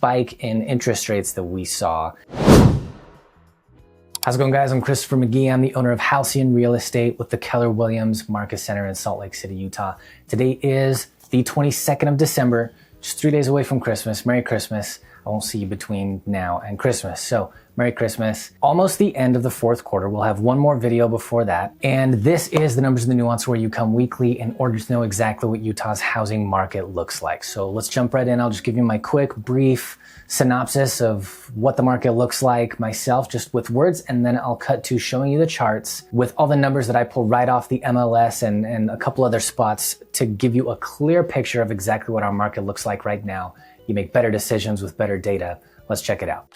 spike in interest rates that we saw. How's it going, guys? I'm Christopher McGee. I'm the owner of Halcyon Real Estate with the Keller Williams Market Center in Salt Lake City, Utah. Today is the 22nd of December, just 3 days away from Christmas. Merry Christmas. I won't see you between now and Christmas. So Merry Christmas. Almost the end of the fourth quarter. We'll have one more video before that. And this is the Numbers in the Nuance, where you come weekly in order to know exactly what Utah's housing market looks like. So let's jump right in. I'll just give you my quick, brief synopsis of what the market looks like myself, just with words, and then I'll cut to showing you the charts with all the numbers that I pull right off the MLS and a couple other spots to give you a clear picture of exactly what our market looks like right now. You make better decisions with better data. Let's check it out.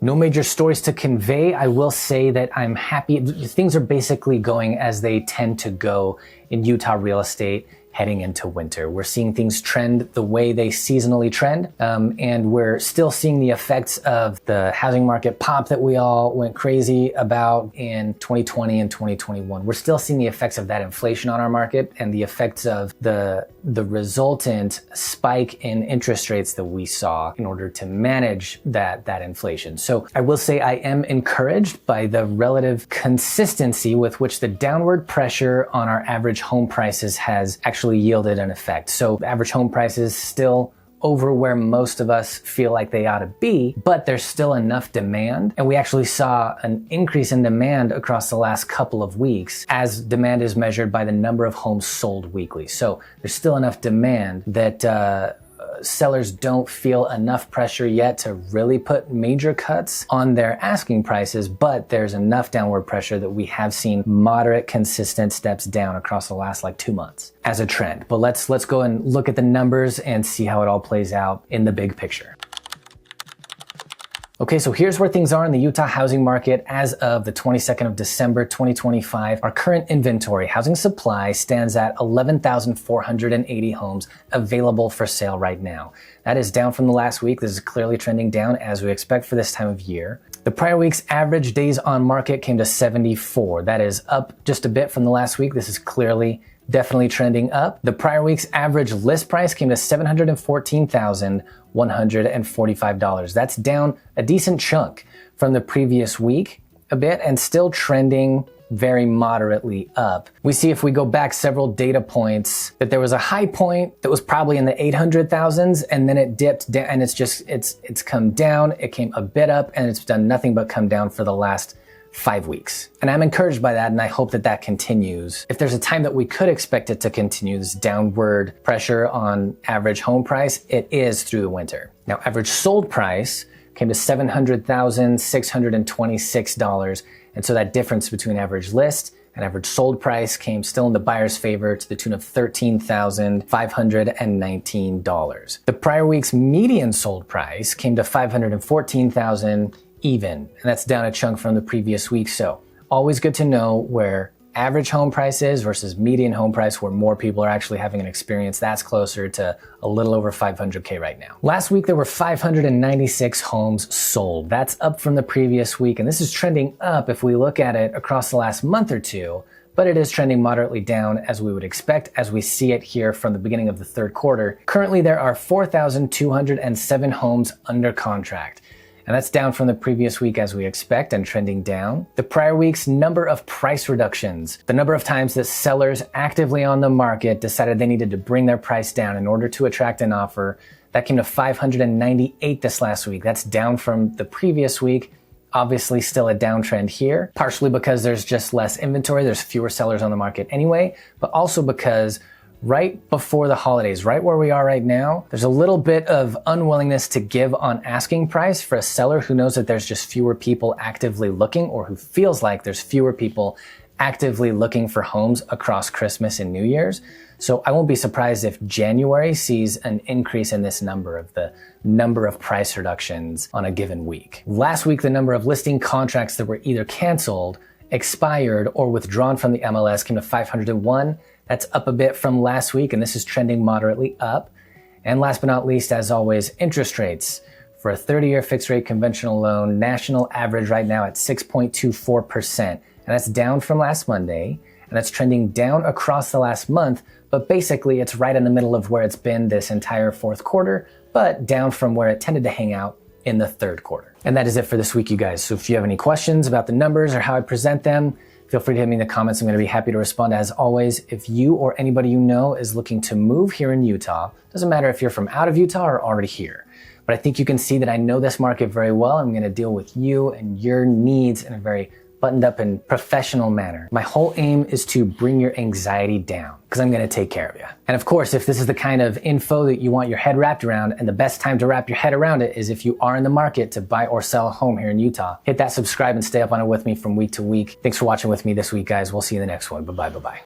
No major stories to convey. I will say that I'm happy. Things are basically going as they tend to go in Utah real estate heading into winter. We're seeing things trend the way they seasonally trend, and we're still seeing the effects of the housing market pop that we all went crazy about in 2020 and 2021. We're still seeing the effects of that inflation on our market and the effects of the resultant spike in interest rates that we saw in order to manage that inflation. So I will say I am encouraged by the relative consistency with which the downward pressure on our average home prices has actually yielded an effect. So average home prices still over where most of us feel like they ought to be, but there's still enough demand. And we actually saw an increase in demand across the last couple of weeks, as demand is measured by the number of homes sold weekly. So there's still enough demand that sellers don't feel enough pressure yet to really put major cuts on their asking prices, but there's enough downward pressure that we have seen moderate, consistent steps down across the last 2 months as a trend. But let's go and look at the numbers and see how it all plays out in the big picture. Okay, so here's where things are in the Utah housing market as of the 22nd of December, 2025. Our current inventory housing supply stands at 11,480 homes available for sale right now. That is down from the last week. This is clearly trending down, as we expect for this time of year. The prior week's average days on market came to 74. That is up just a bit from the last week. This is clearly definitely trending up. The prior week's average list price came to $714,145. That's down a decent chunk from the previous week a bit, and still trending very moderately up. We see, if we go back several data points, that there was a high point that was probably in the 800,000s, and then it dipped down, and it's come down. It came a bit up, and it's done nothing but come down for the last 5 weeks. And I'm encouraged by that, and I hope that that continues. If there's a time that we could expect it to continue, this downward pressure on average home price, it is through the winter. Now, average sold price came to $700,626. And so that difference between average list and average sold price came still in the buyer's favor, to the tune of $13,519. The prior week's median sold price came to $514,000 even, and that's down a chunk from the previous week. So always good to know where average home price is versus median home price, where more people are actually having an experience. That's closer to a little over 500K right now. Last week, there were 596 homes sold. That's up from the previous week, and this is trending up if we look at it across the last month or two, but it is trending moderately down, as we would expect, as we see it here from the beginning of the third quarter. Currently, there are 4,207 homes under contract, and that's down from the previous week, as we expect, and trending down. The prior week's number of price reductions, the number of times that sellers actively on the market decided they needed to bring their price down in order to attract an offer, that came to 598 this last week. That's down from the previous week. Obviously still a downtrend here, partially because there's just less inventory. There's fewer sellers on the market anyway, but also because right before the holidays, right where we are right now, there's a little bit of unwillingness to give on asking price for a seller who knows that there's just fewer people actively looking, or who feels like there's fewer people actively looking for homes across Christmas and New Year's. So I won't be surprised if January sees an increase in this number of the number of price reductions on a given week. Last week, the number of listing contracts that were either canceled, expired, or withdrawn from the MLS came to 501. That's up a bit from last week, and this is trending moderately up. And last but not least, as always, interest rates. For a 30-year fixed-rate conventional loan, national average right now at 6.24%. And that's down from last Monday, and that's trending down across the last month, but basically it's right in the middle of where it's been this entire fourth quarter, but down from where it tended to hang out in the third quarter. And that is it for this week, you guys. So if you have any questions about the numbers or how I present them, feel free to hit me in the comments. I'm going to be happy to respond. As always, if you or anybody you know is looking to move here in Utah, doesn't matter if you're from out of Utah or already here, but I think you can see that I know this market very well. I'm going to deal with you and your needs in a very buttoned up and professional manner. My whole aim is to bring your anxiety down because I'm going to take care of you. And of course, if this is the kind of info that you want your head wrapped around, and the best time to wrap your head around it is if you are in the market to buy or sell a home here in Utah, hit that subscribe and stay up on it with me from week to week. Thanks for watching with me this week, guys. We'll see you in the next one. Bye-bye.